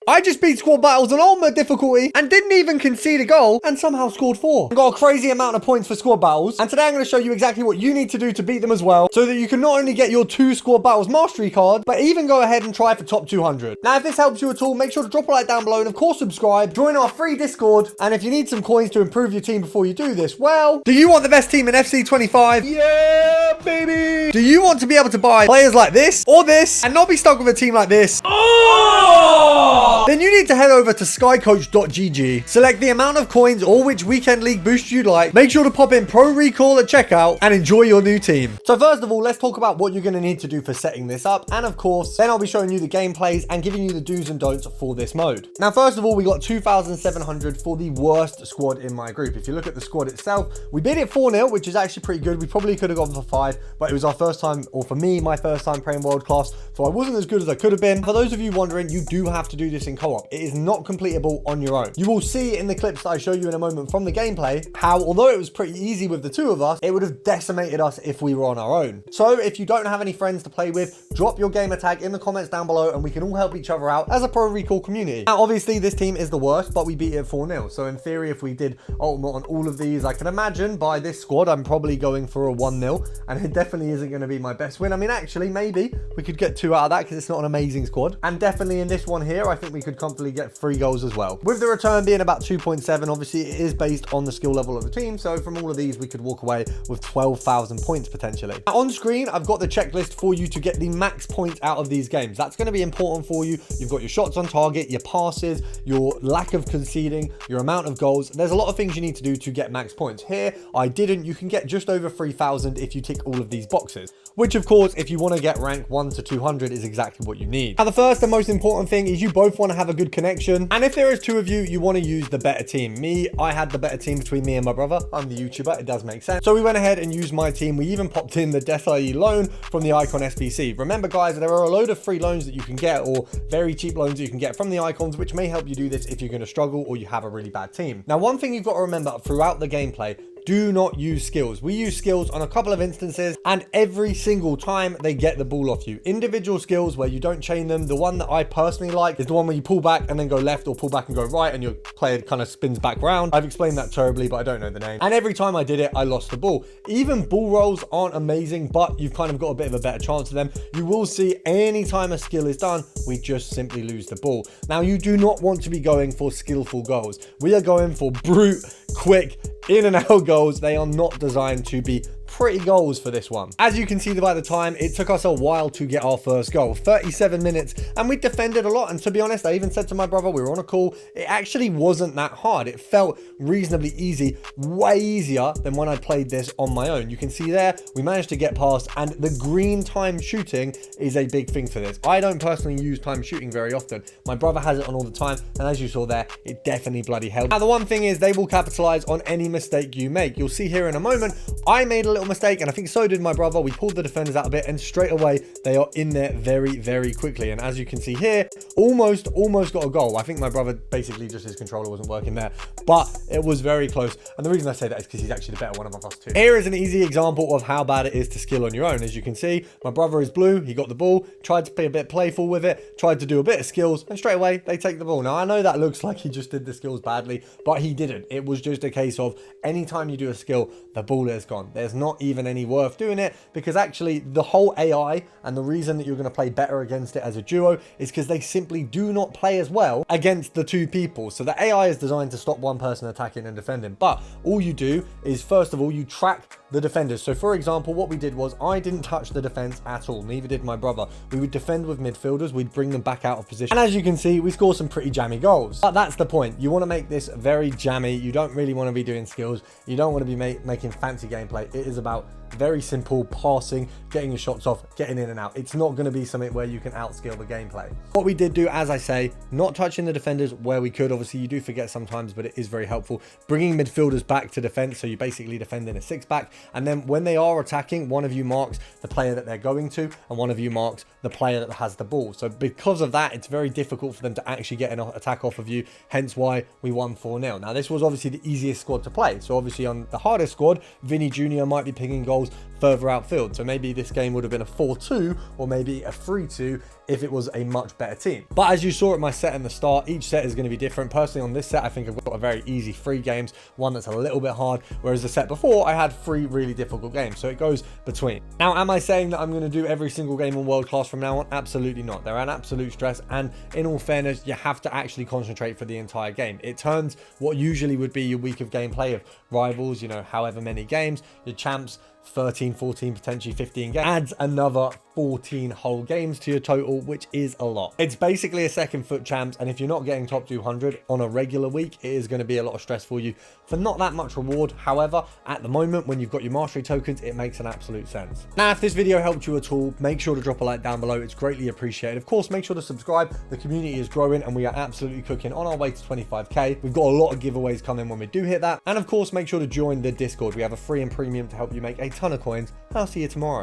I just beat squad battles on ultimate difficulty and didn't even concede a goal and somehow scored 4. I got a crazy amount of points for squad battles, and today I'm going to show you exactly what you need to do to beat them as well, so that you can not only get your 2 squad battles mastery card, but even go ahead and try for top 200. Now, if this helps you at all, make sure to drop a like down below and of course subscribe, join our free Discord, and if you need some coins to improve your team before you do this, well, do you want the best team in FC 25? Yeah, baby! Do you want to be able to buy players like this or this and not be stuck with a team like this? Oh! Then you need to head over to skycoach.gg, select the amount of coins or which weekend league boost you'd like, make sure to pop in Pro Recall at checkout, and enjoy your new team. So first of all, let's talk about what you're going to need to do for setting this up, and of course, then I'll be showing you the gameplays and giving you the do's and don'ts for this mode. Now, first of all, we got 2,700 for the worst squad in my group. If you look at the squad itself, we beat it 4-0, which is actually pretty good. We probably could have gone for 5, but it was our first time, or for me, my first time playing world class, so I wasn't as good as I could have been. For those of you wondering, you do have to do this in co-op. It is not completable on your own. You will see in the clips that I show you in a moment from the gameplay how, although it was pretty easy with the 2 of us, it would have decimated us if we were on our own. So if you don't have any friends to play with, drop your gamer tag in the comments down below and we can all help each other out as a Pro Recall community. Now, obviously this team is the worst, but we beat it 4-0. So in theory, if we did ultimate on all of these, I can imagine by this squad, I'm probably going for a 1-0, and it definitely isn't going to be my best win. I mean, actually, maybe we could get 2 out of that because it's not an amazing squad. And definitely in this one here, I think we could comfortably get 3 goals as well. With the return being about 2.7, obviously it is based on the skill level of the team. So from all of these, we could walk away with 12,000 points potentially. Now, on screen, I've got the checklist for you to get the max points out of these games. That's going to be important for you. You've got your shots on target, your passes, your lack of conceding, your amount of goals. There's a lot of things you need to do to get max points. Here, I didn't. You can get just over 3,000 if you tick all of these boxes, which of course, if you want to get rank 1 to 200 is exactly what you need. Now, the first and most important thing is you both want to have a good connection. And if there is 2 of you, you want to use the better team. Me, I had the better team between me and my brother. I'm the YouTuber. It does make sense. So we went ahead and used my team. We even popped in the Desai loan from the Icon SBC. Remember, guys, there are a load of free loans that you can get, or very cheap loans that you can get from the Icons, which may help you do this if you're going to struggle or you have a really bad team. Now, one thing you've got to remember throughout the gameplay, do not use skills. We use skills on a couple of instances, and every single time they get the ball off you. Individual skills where you don't chain them. The one that I personally like is the one where you pull back and then go left, or pull back and go right, and your player kind of spins back round. I've explained that terribly, but I don't know the name. And every time I did it, I lost the ball. Even ball rolls aren't amazing, but you've kind of got a bit of a better chance of them. You will see anytime a skill is done, we just simply lose the ball. Now, you do not want to be going for skillful goals. We are going for brute, quick, in and out goals. They are not designed to be pretty goals for this one. As you can see by the time, it took us a while to get our first goal, 37 minutes, and we defended a lot. And to be honest, I even said to my brother, we were on a call, it actually wasn't that hard. It felt reasonably easy, way easier than when I played this on my own. You can see there, we managed to get past, and the green time shooting is a big thing for this. I don't personally use time shooting very often. My brother has it on all the time, and as you saw there, it definitely bloody helped. Now, the one thing is they will capitalize on any mistake you make. You'll see here in a moment, I made a little mistake, and I think so did my brother. We pulled the defenders out a bit, and straight away they are in there very, very quickly. And as you can see here, almost got a goal. I think my brother basically just, his controller wasn't working there, but it was very close. And the reason I say that is because he's actually the better one of us too. Here is an easy example of how bad it is to skill on your own. As you can see, my brother is blue. He got the ball, tried to be a bit playful with it, tried to do a bit of skills, and straight away they take the ball. Now, I know that looks like he just did the skills badly, but he didn't. It was just a case of anytime you do a skill, the ball is gone. There's not even any worth doing it, because actually the whole AI and the reason that you're going to play better against it as a duo is because they simply do not play as well against the 2 people. So the AI is designed to stop one person attacking and defending, but all you do is, first of all, you track the defenders. So for example, what we did was I didn't touch the defense at all, neither did my brother. We would defend with midfielders, we'd bring them back out of position, and as you can see, we score some pretty jammy goals. But that's the point. You want to make this very jammy. You don't really want to be doing skills. You don't want to be making fancy gameplay. It is about very simple passing, getting your shots off, getting in and out. It's not going to be something where you can outskill the gameplay. What we did do, as I say, not touching the defenders where we could. Obviously, you do forget sometimes, but it is very helpful. Bringing midfielders back to defense, so you basically defend in a 6-back. And then when they are attacking, one of you marks the player that they're going to, and one of you marks the player that has the ball. So because of that, it's very difficult for them to actually get an attack off of you, hence why we won 4-0. Now, this was obviously the easiest squad to play. So obviously on the hardest squad, Vinny Jr. might be picking goals further outfield. So maybe this game would have been a 4-2 or maybe a 3-2 if it was a much better team. But as you saw at my set in the start, each set is going to be different. Personally, on this set, I think I've got a very easy 3 games, one that's a little bit hard, whereas the set before, I had 3 really difficult games. So it goes between. Now, am I saying that I'm going to do every single game on World Class from now on? Absolutely not. They're an absolute stress, and in all fairness, you have to actually concentrate for the entire game. It turns what usually would be your week of gameplay of rivals, you know, however many games, your champs, 13, 14, potentially 15 games, adds another 14 whole games to your total, which is a lot. It's basically a second foot champs, and if you're not getting top 200 on a regular week, it is going to be a lot of stress for you for not that much reward. However, at the moment, when you've got your mastery tokens, it makes an absolute sense. Now, if this video helped you at all, make sure to drop a like down below. It's greatly appreciated. Of course, make sure to subscribe. The community is growing, and we are absolutely cooking on our way to 25k. We've got a lot of giveaways coming when we do hit that. And of course, make sure to join the Discord. We have a free and premium to help you make a ton of coins. I'll see you tomorrow.